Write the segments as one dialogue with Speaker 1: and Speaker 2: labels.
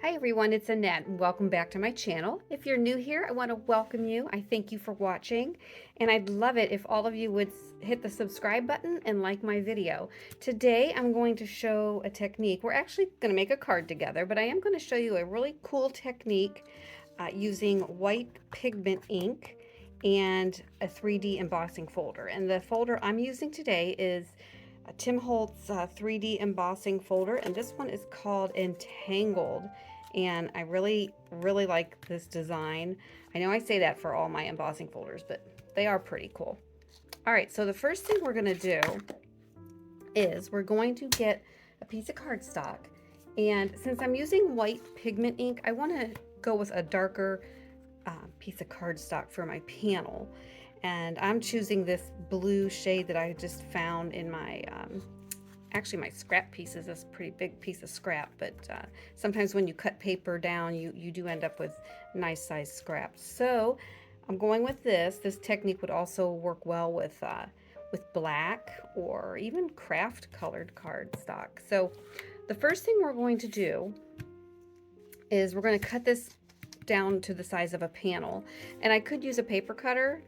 Speaker 1: Hi everyone, it's Annette and welcome back to my channel. If you're new here, I want to welcome you. I thank you for watching and I'd love it if all of you would hit the subscribe button and like my video. Today I'm going to show a technique. We're actually going to make a card together, but I am going to show you a really cool technique using white pigment ink and a 3D embossing folder. And the folder I'm using today is a Tim Holtz 3D embossing folder, and this one is called Entangled. And I really like this design. I know I say that for all my embossing folders, but they are pretty cool. All right, so the first thing we're gonna do is we're going to get a piece of cardstock. And since I'm using white pigment ink, I wanna go with a darker piece of cardstock for my panel. And I'm choosing this blue shade that I just found in my actually my scrap piece is this pretty big piece of scrap, but sometimes when you cut paper down you do end up with nice size scraps. So I'm going with this. This technique would also work well with black or even craft colored cardstock. So the first thing we're going to do is we're going to cut this down to the size of a panel, and I could use a paper cutter,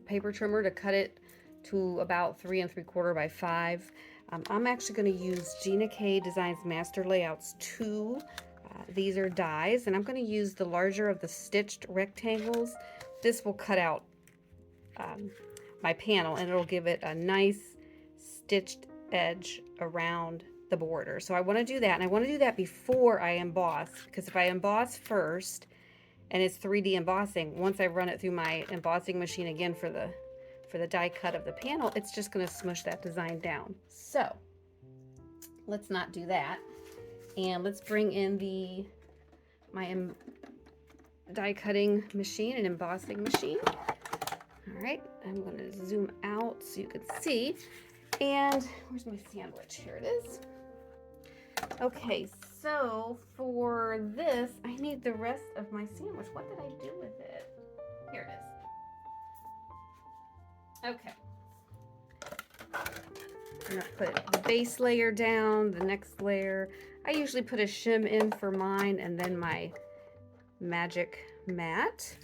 Speaker 1: paper trimmer to cut it to about 3 3/4 by 5. I'm actually going to use Gina Designs Master Layouts 2. These are dies, and I'm going to use the larger of the stitched rectangles. This will cut out my panel, and it'll give it a nice stitched edge around the border. So I want to do that, and I want to do that before I emboss, because if I emboss first and it's 3D embossing, once I run it through my embossing machine again for the die cut of the panel, it's just going to smush that design down. So let's not do that, and let's bring in my die cutting machine and embossing machine. All right, I'm going to zoom out so you can see. And where's my sandwich? Here it is. Okay, so for this, I need the rest of my sandwich. What did I do with it? Here it is. Okay. I'm gonna put the base layer down, the next layer. I usually put a shim in for mine and then my magic mat.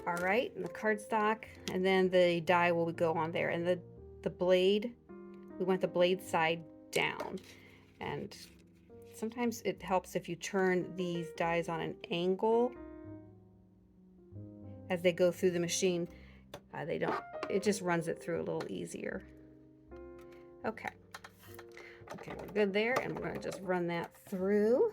Speaker 1: All right, and the cardstock, and then the die will go on there. And the blade, we want the blade side down. And sometimes it helps if you turn these dies on an angle as they go through the machine. It just runs it through a little easier. Okay, we're good there, and we're going to just run that through.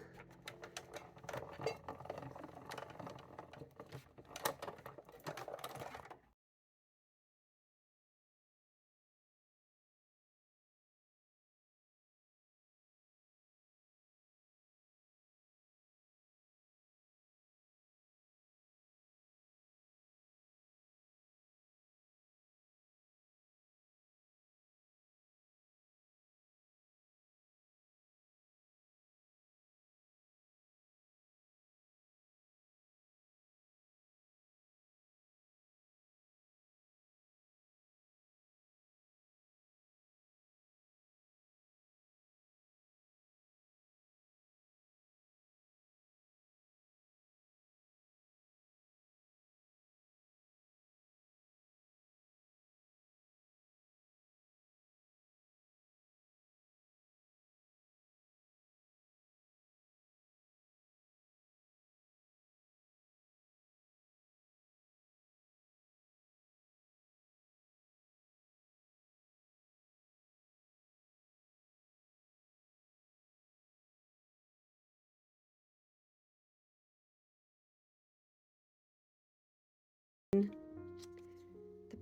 Speaker 1: The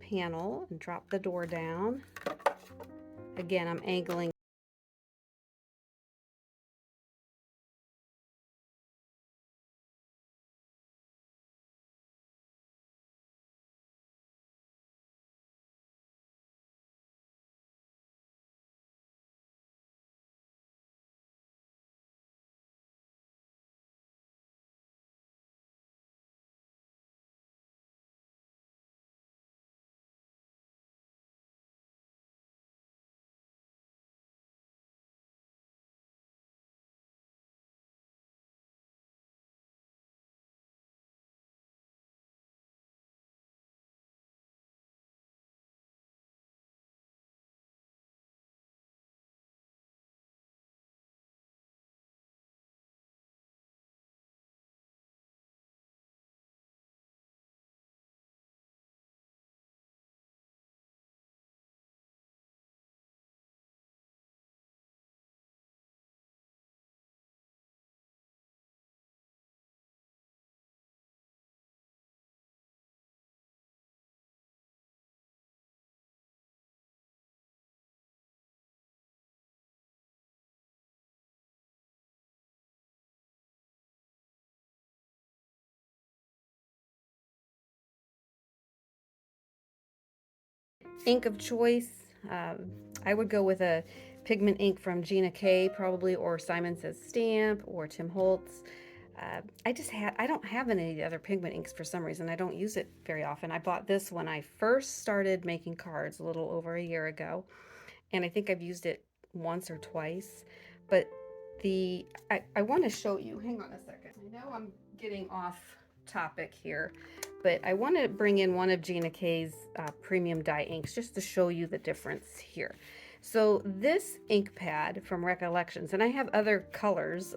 Speaker 1: panel and drop the door down. Again, I'm angling ink of choice, I would go with a pigment ink from Gina K probably, or Simon Says Stamp, or Tim Holtz. I don't have any other pigment inks for some reason. I don't use it very often. I bought this when I first started making cards a little over a year ago, and I think I've used it once or twice. But I want to show you, hang on a second. I know I'm getting off topic here, but I want to bring in one of Gina K's premium dye inks just to show you the difference here. So this ink pad from Recollections, and I have other colors.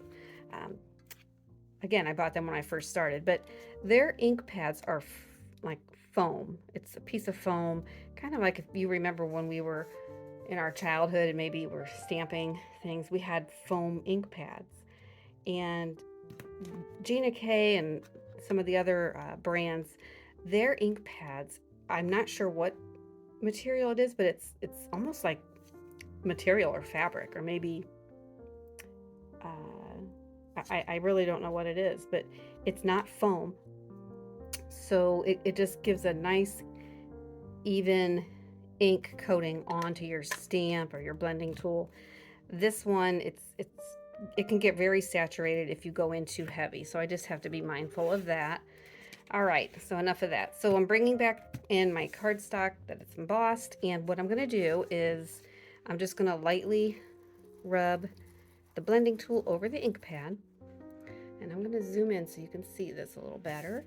Speaker 1: Again, I bought them when I first started, but their ink pads are like foam. It's a piece of foam, kind of like if you remember when we were in our childhood and maybe we're stamping things, we had foam ink pads. And Gina K and some of the other brands, their ink pads, I'm not sure what material it is, but it's almost like material or fabric, or maybe I really don't know what it is, but it's not foam. So it just gives a nice even ink coating onto your stamp or your blending tool. This one, it can get very saturated if you go in too heavy, so I just have to be mindful of that. All right, so enough of that. So I'm bringing back in my cardstock that it's embossed, and what I'm going to do is I'm just going to lightly rub the blending tool over the ink pad, and I'm going to zoom in so you can see this a little better.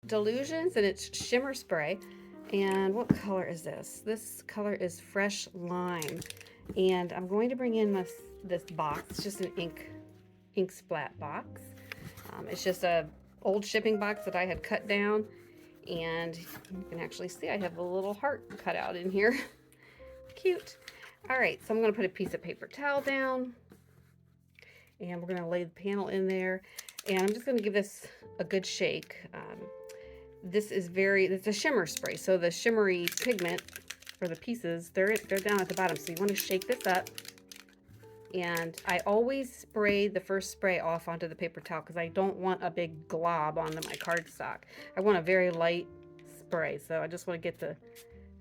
Speaker 1: Dylusions, and it's shimmer spray. And what color is this? This color is Fresh Lime. And I'm going to bring in this box. It's just an ink splat box. It's just a old shipping box that I had cut down, and you can actually see I have a little heart cut out in here. Cute. All right, so I'm going to put a piece of paper towel down, and we're going to lay the panel in there, and I'm just going to give this a good shake. This is it's a shimmer spray, so the shimmery pigment, or the pieces, they're down at the bottom, so you want to shake this up. And I always spray the first spray off onto the paper towel because I don't want a big glob onto my cardstock. I want a very light spray, so I just want to get the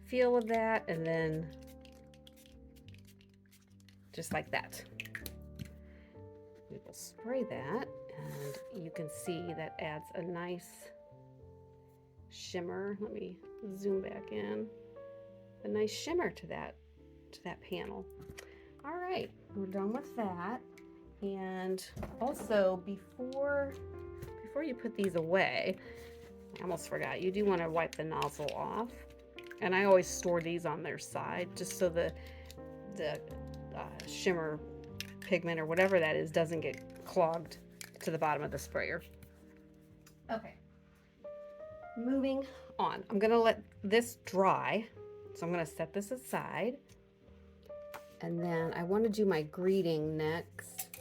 Speaker 1: feel of that, and then just like that. We will spray that, and you can see that adds a nice shimmer. Let me zoom back in. A nice shimmer to that panel. All right, we're done with that. And also, before you put these away, I almost forgot, you do want to wipe the nozzle off. And I always store these on their side just so the shimmer pigment or whatever that is doesn't get clogged to the bottom of the sprayer. Okay, moving on. I'm gonna let this dry, so I'm gonna set this aside, and then I want to do my greeting next.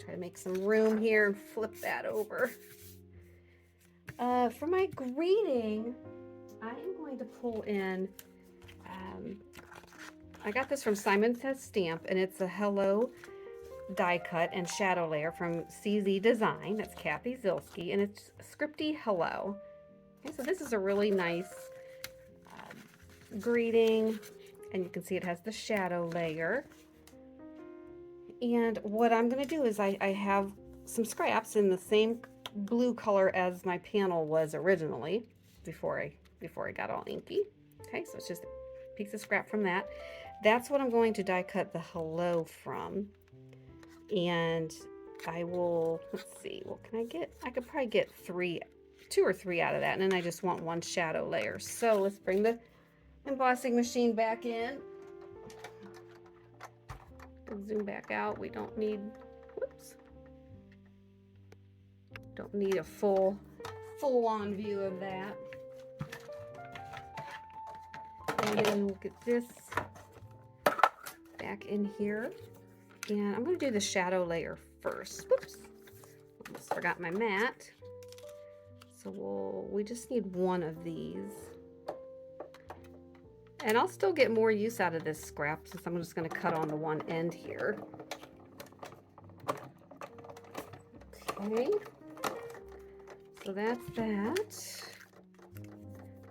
Speaker 1: Try to make some room here and flip that over. For my greeting, I am going to pull in, I got this from Simon Says Stamp, and it's a Hello die cut and shadow layer from CZ Design. That's Kathy Zilski, and it's Scripty Hello. Okay, so this is a really nice greeting, and you can see it has the shadow layer. And what I'm going to do is I have some scraps in the same blue color as my panel was originally before I got all inky. Okay, so it's just a piece of scrap from that. That's what I'm going to die cut the hello from. And I will, let's see, what can I get? I could probably get two or three out of that, and then I just want one shadow layer. So let's bring the embossing machine back in. Zoom back out. We don't need, whoops, don't need a full-on view of that. And then we'll get this back in here. And I'm going to do the shadow layer first. Whoops, almost forgot my mat. So we just need one of these. And I'll still get more use out of this scrap since I'm just going to cut on the one end here. Okay, so that's that.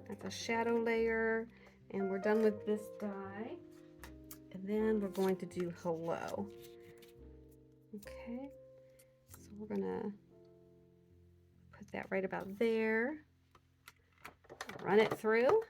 Speaker 1: That's a shadow layer, and we're done with this die. And then we're going to do hello. Okay, so we're gonna put that right about there. Run it through.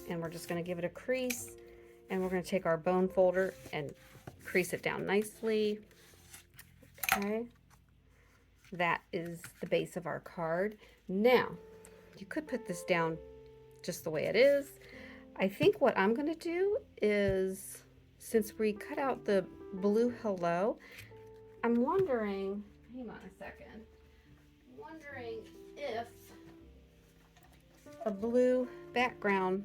Speaker 1: and we're just going to give it a crease, and we're going to take our bone folder and crease it down nicely. Okay, that is the base of our card. Now, you could put this down just the way it is. I think what I'm going to do is, since we cut out the blue hello, I'm wondering, hang on a second, wondering if a blue background,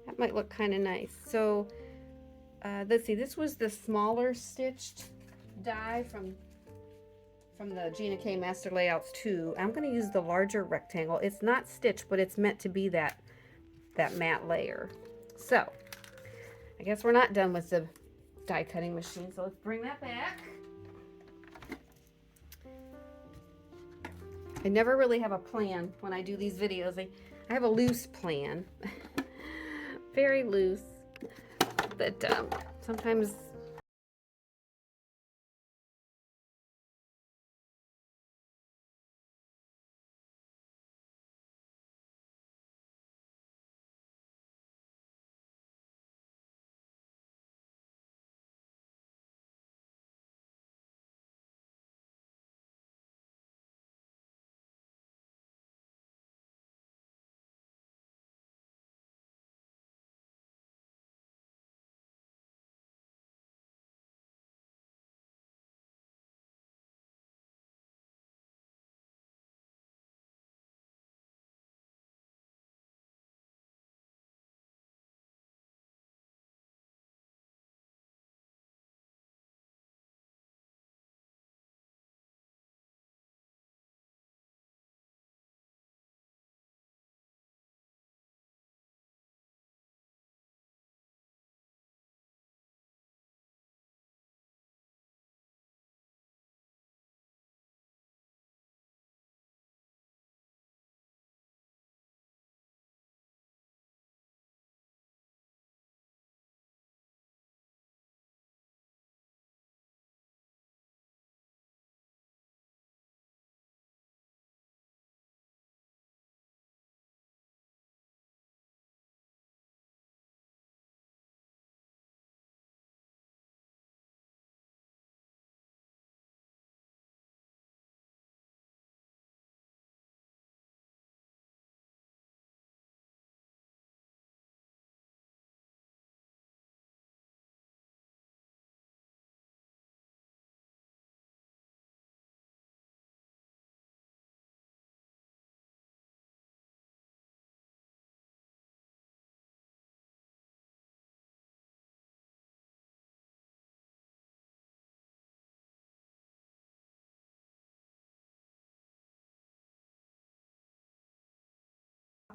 Speaker 1: that might look kind of nice. So let's see, this was the smaller stitched die from the Gina K Master Layouts 2. I'm going to use the larger rectangle. It's not stitched, but it's meant to be that matte layer. So I guess we're not done with the die cutting machine, so let's bring that back. I never really have a plan when I do these videos. I have a loose plan. Very loose. But sometimes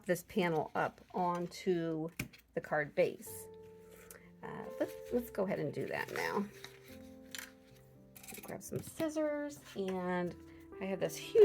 Speaker 1: this panel up onto the card base. Let's go ahead and do that now. Grab some scissors, and I have this huge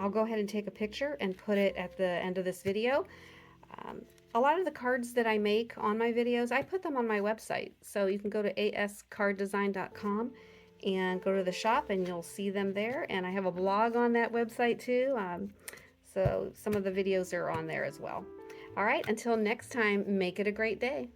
Speaker 1: I'll go ahead and take a picture and put it at the end of this video. A lot of the cards that I make on my videos, I put them on my website. So you can go to ascarddesign.com and go to the shop and you'll see them there. And I have a blog on that website too. So some of the videos are on there as well. All right, until next time, make it a great day.